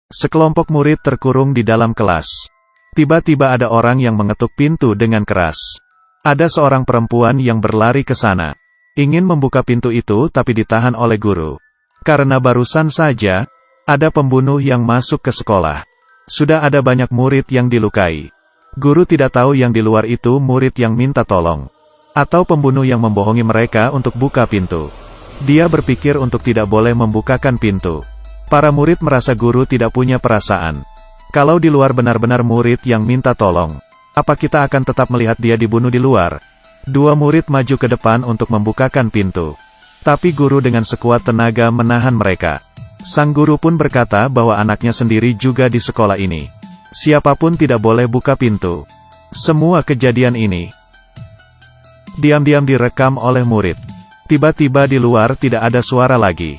Sekelompok murid terkurung di dalam kelas. Tiba-tiba ada orang yang mengetuk pintu dengan keras. Ada seorang perempuan yang berlari ke sana. Ingin membuka pintu itu tapi ditahan oleh guru. Karena barusan saja, ada pembunuh yang masuk ke sekolah. Sudah ada banyak murid yang dilukai. Guru tidak tahu yang di luar itu murid yang minta tolong. Atau pembunuh yang membohongi mereka untuk buka pintu. Dia berpikir untuk tidak boleh membukakan pintu. Para murid merasa guru tidak punya perasaan. Kalau di luar benar-benar murid yang minta tolong, apa kita akan tetap melihat dia dibunuh di luar? Dua murid maju ke depan untuk membukakan pintu. Tapi guru dengan sekuat tenaga menahan mereka. Sang guru pun berkata bahwa anaknya sendiri juga di sekolah ini. Siapapun tidak boleh buka pintu. Semua kejadian ini diam-diam direkam oleh murid. Tiba-tiba di luar tidak ada suara lagi.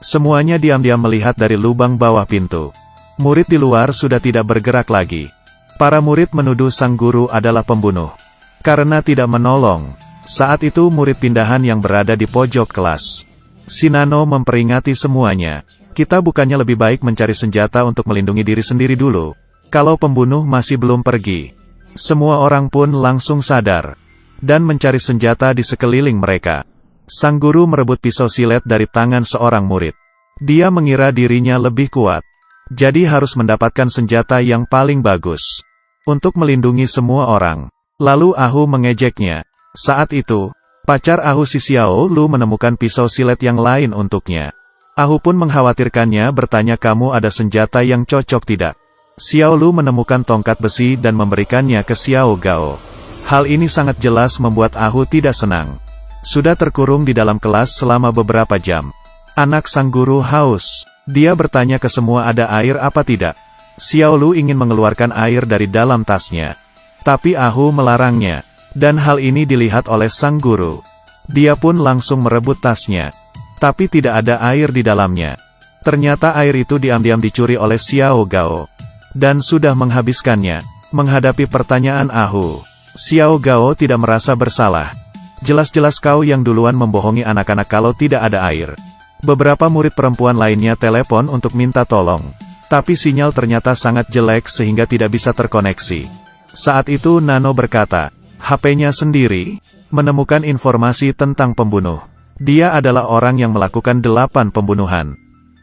Semuanya diam-diam melihat dari lubang bawah pintu. Murid di luar sudah tidak bergerak lagi. Para murid menuduh sang guru adalah pembunuh. Karena tidak menolong. Saat itu murid pindahan yang berada di pojok kelas. Si Nano memperingati semuanya. Kita bukannya lebih baik mencari senjata untuk melindungi diri sendiri dulu. Kalau pembunuh masih belum pergi. Semua orang pun langsung sadar. Dan mencari senjata di sekeliling mereka. Sang guru merebut pisau silet dari tangan seorang murid. Dia mengira dirinya lebih kuat. Jadi harus mendapatkan senjata yang paling bagus. Untuk melindungi semua orang. Lalu Ahu mengejeknya. Saat itu, pacar Ahu si Xiao Lu menemukan pisau silet yang lain untuknya. Ahu pun mengkhawatirkannya bertanya kamu ada senjata yang cocok tidak? Xiao Lu menemukan tongkat besi dan memberikannya ke Xiao Gao. Hal ini sangat jelas membuat Ahu tidak senang. Sudah terkurung di dalam kelas selama beberapa jam. Anak sang guru haus. Dia bertanya ke semua ada air apa tidak. Xiao Lu ingin mengeluarkan air dari dalam tasnya. Tapi Ahu melarangnya. Dan hal ini dilihat oleh sang guru. Dia pun langsung merebut tasnya. Tapi tidak ada air di dalamnya. Ternyata air itu diam-diam dicuri oleh Xiao Gao. Dan sudah menghabiskannya. Menghadapi pertanyaan Ahu, Xiao Gao tidak merasa bersalah. Jelas-jelas kau yang duluan membohongi anak-anak kalau tidak ada air. Beberapa murid perempuan lainnya telepon untuk minta tolong. Tapi sinyal ternyata sangat jelek sehingga tidak bisa terkoneksi. Saat itu Nano berkata, HP-nya sendiri, menemukan informasi tentang pembunuh. Dia adalah orang yang melakukan 8 pembunuhan.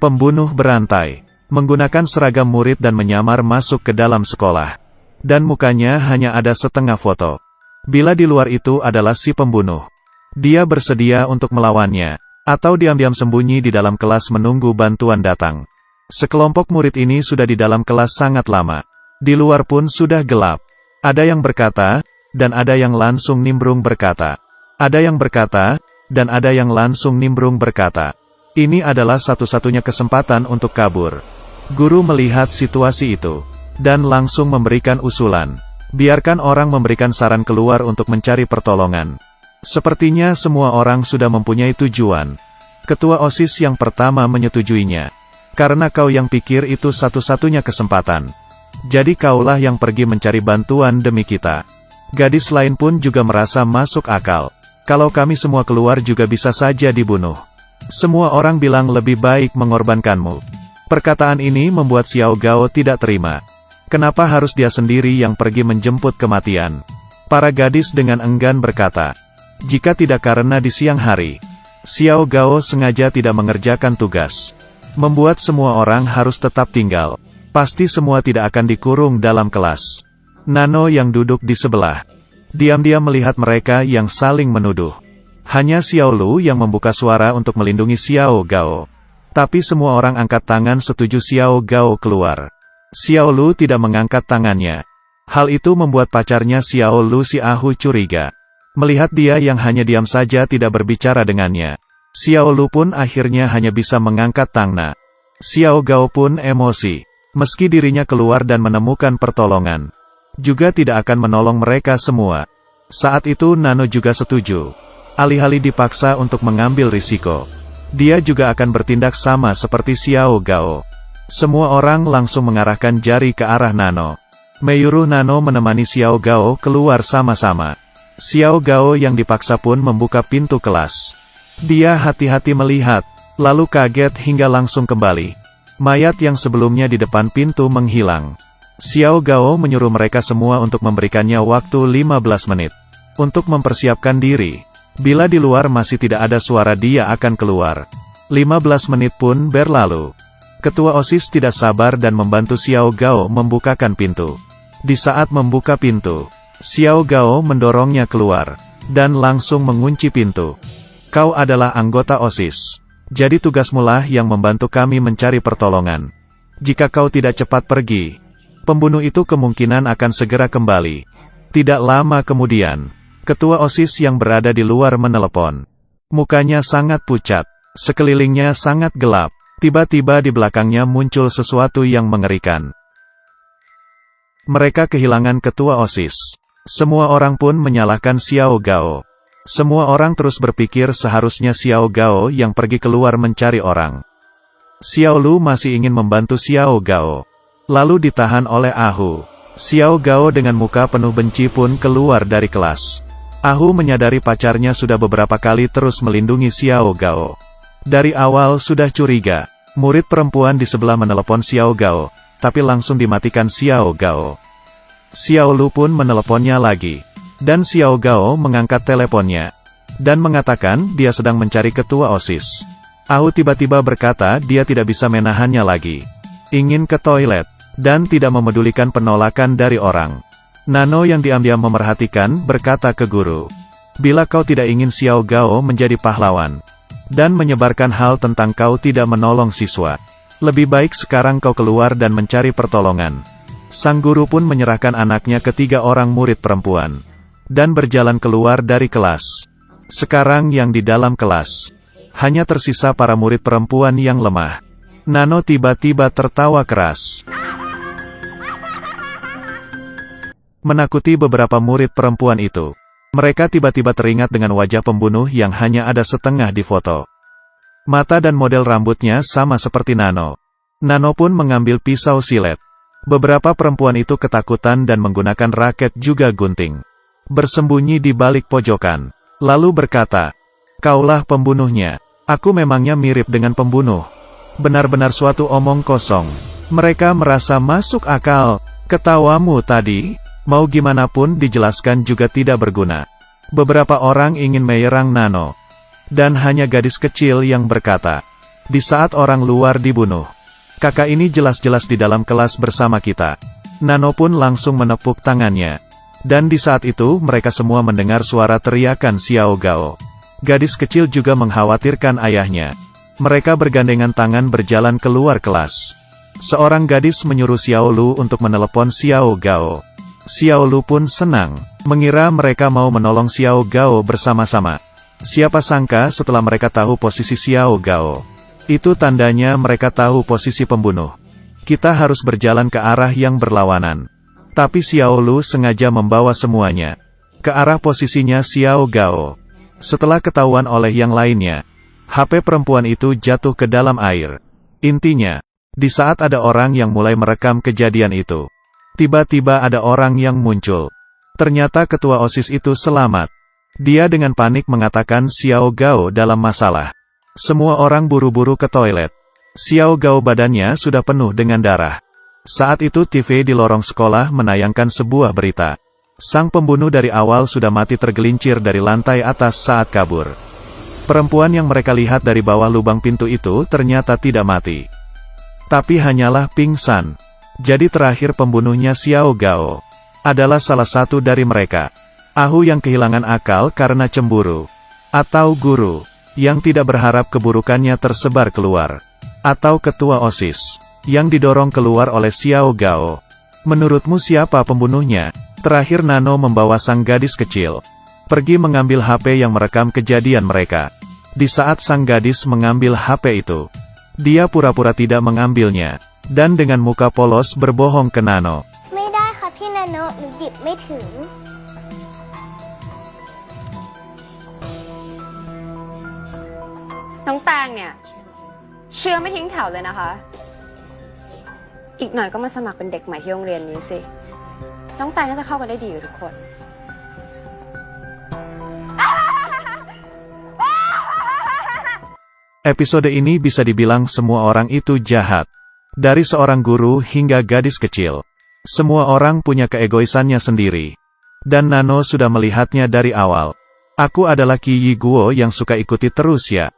Pembunuh berantai, menggunakan seragam murid dan menyamar masuk ke dalam sekolah. Dan mukanya hanya ada setengah foto. Bila di luar itu adalah si pembunuh. Dia bersedia untuk melawannya. Atau diam-diam sembunyi di dalam kelas menunggu bantuan datang. Sekelompok murid ini sudah di dalam kelas sangat lama. Di luar pun sudah gelap. Ada yang berkata, dan ada yang langsung nimbrung berkata. Ada yang berkata, dan ada yang langsung nimbrung berkata. Ini adalah satu-satunya kesempatan untuk kabur. Guru melihat situasi itu. Dan langsung memberikan usulan. Biarkan orang memberikan saran keluar untuk mencari pertolongan. Sepertinya semua orang sudah mempunyai tujuan. Ketua OSIS yang pertama menyetujuinya. Karena kau yang pikir itu satu-satunya kesempatan. Jadi kaulah yang pergi mencari bantuan demi kita. Gadis lain pun juga merasa masuk akal. Kalau kami semua keluar juga bisa saja dibunuh. Semua orang bilang lebih baik mengorbankanmu. Perkataan ini membuat Xiao Gao tidak terima. Kenapa harus dia sendiri yang pergi menjemput kematian? Para gadis dengan enggan berkata. Jika tidak karena di siang hari, Xiao Gao sengaja tidak mengerjakan tugas. Membuat semua orang harus tetap tinggal. Pasti semua tidak akan dikurung dalam kelas. Nano yang duduk di sebelah. Diam-diam melihat mereka yang saling menuduh. Hanya Xiao Lu yang membuka suara untuk melindungi Xiao Gao. Tapi semua orang angkat tangan setuju Xiao Gao keluar. Xiao Lu tidak mengangkat tangannya. Hal itu membuat pacarnya Xiao Lu si Ahu curiga. Melihat dia yang hanya diam saja tidak berbicara dengannya. Xiao Lu pun akhirnya hanya bisa mengangkat tangan. Xiao Gao pun emosi. Meski dirinya keluar dan menemukan pertolongan. Juga tidak akan menolong mereka semua. Saat itu Nano juga setuju. Alih-alih dipaksa untuk mengambil risiko. Dia juga akan bertindak sama seperti Xiao Gao. Semua orang langsung mengarahkan jari ke arah Nano. Menyuruh Nano menemani Xiao Gao keluar sama-sama. Xiao Gao yang dipaksa pun membuka pintu kelas. Dia hati-hati melihat, lalu kaget hingga langsung kembali. Mayat yang sebelumnya di depan pintu menghilang. Xiao Gao menyuruh mereka semua untuk memberikannya waktu 15 menit. Untuk mempersiapkan diri. Bila di luar masih tidak ada suara dia akan keluar. 15 menit pun berlalu. Ketua OSIS tidak sabar dan membantu Xiao Gao membukakan pintu. Di saat membuka pintu, Xiao Gao mendorongnya keluar. Dan langsung mengunci pintu. Kau adalah anggota OSIS. Jadi tugasmu lah yang membantu kami mencari pertolongan. Jika kau tidak cepat pergi, pembunuh itu kemungkinan akan segera kembali. Tidak lama kemudian, ketua OSIS yang berada di luar menelepon. Mukanya sangat pucat, sekelilingnya sangat gelap. Tiba-tiba di belakangnya muncul sesuatu yang mengerikan. Mereka kehilangan ketua OSIS. Semua orang pun menyalahkan Xiao Gao. Semua orang terus berpikir seharusnya Xiao Gao yang pergi keluar mencari orang. Xiao Lu masih ingin membantu Xiao Gao. Lalu ditahan oleh Ahu. Xiao Gao dengan muka penuh benci pun keluar dari kelas. Ahu menyadari pacarnya sudah beberapa kali terus melindungi Xiao Gao. Dari awal sudah curiga. Murid perempuan di sebelah menelepon Xiao Gao, tapi langsung dimatikan Xiao Gao. Xiao Lu pun meneleponnya lagi. Dan Xiao Gao mengangkat teleponnya. Dan mengatakan dia sedang mencari ketua OSIS. Ahu tiba-tiba berkata dia tidak bisa menahannya lagi. Ingin ke toilet. Dan tidak memedulikan penolakan dari orang. Nano yang diam-diam memerhatikan berkata ke guru. Bila kau tidak ingin Xiao Gao menjadi pahlawan. Dan menyebarkan hal tentang kau tidak menolong siswa. Lebih baik sekarang kau keluar dan mencari pertolongan. Sang guru pun menyerahkan anaknya ke 3 orang murid perempuan. Dan berjalan keluar dari kelas. Sekarang yang di dalam kelas. Hanya tersisa para murid perempuan yang lemah. Nano tiba-tiba tertawa keras. Menakuti beberapa murid perempuan itu. Mereka tiba-tiba teringat dengan wajah pembunuh yang hanya ada setengah di foto. Mata dan model rambutnya sama seperti Nano. Nano pun mengambil pisau silet. Beberapa perempuan itu ketakutan dan menggunakan raket juga gunting. Bersembunyi di balik pojokan. Lalu berkata, kaulah pembunuhnya. Aku memangnya mirip dengan pembunuh. Benar-benar suatu omong kosong. Mereka merasa masuk akal. Ketawamu tadi, mau gimana pun dijelaskan juga tidak berguna. Beberapa orang ingin menyerang Nano. Dan hanya gadis kecil yang berkata, di saat orang luar dibunuh. Kakak ini jelas-jelas di dalam kelas bersama kita. Nano pun langsung menepuk tangannya. Dan di saat itu mereka semua mendengar suara teriakan Xiao Gao. Gadis kecil juga mengkhawatirkan ayahnya. Mereka bergandengan tangan berjalan keluar kelas. Seorang gadis menyuruh Xiao Lu untuk menelepon Xiao Gao. Xiao Lu pun senang, mengira mereka mau menolong Xiao Gao bersama-sama. Siapa sangka setelah mereka tahu posisi Xiao Gao. Itu tandanya mereka tahu posisi pembunuh. Kita harus berjalan ke arah yang berlawanan. Tapi Xiao Lu sengaja membawa semuanya ke arah posisinya Xiao Gao. Setelah ketahuan oleh yang lainnya, HP perempuan itu jatuh ke dalam air. Intinya, di saat ada orang yang mulai merekam kejadian itu, tiba-tiba ada orang yang muncul. Ternyata ketua OSIS itu selamat. Dia dengan panik mengatakan Xiao Gao dalam masalah. Semua orang buru-buru ke toilet. Xiao Gao badannya sudah penuh dengan darah. Saat itu TV di lorong sekolah menayangkan sebuah berita. Sang pembunuh dari awal sudah mati tergelincir dari lantai atas saat kabur. Perempuan yang mereka lihat dari bawah lubang pintu itu ternyata tidak mati. Tapi hanyalah pingsan. Jadi terakhir pembunuhnya Xiao Gao adalah salah satu dari mereka. Ahu yang kehilangan akal karena cemburu. Atau guru yang tidak berharap keburukannya tersebar keluar. Atau ketua OSIS yang didorong keluar oleh Xiao Gao. Menurutmu siapa pembunuhnya? Terakhir Nano membawa sang gadis kecil pergi mengambil HP yang merekam kejadian mereka. Di saat sang gadis mengambil HP itu, dia pura-pura tidak mengambilnya, dan dengan muka polos berbohong ke Nano. ไม่ได้ค่ะพี่นาโนะหนูหยิบไม่ถึง น้องแตงเนี่ยเชื่อไม่ทิ้งแถวเลยนะคะ อีกหน่อยก็มาสมัครเป็นเด็กใหม่ที่โรงเรียนนี้สิ น้องแตงน่าจะเข้ากันได้ดีกับทุกคน Episode ini bisa dibilang semua orang itu jahat. Dari seorang guru hingga gadis kecil. Semua orang punya keegoisannya sendiri. Dan Nano sudah melihatnya dari awal. Aku adalah Qi Yi Guo yang suka ikuti terus ya.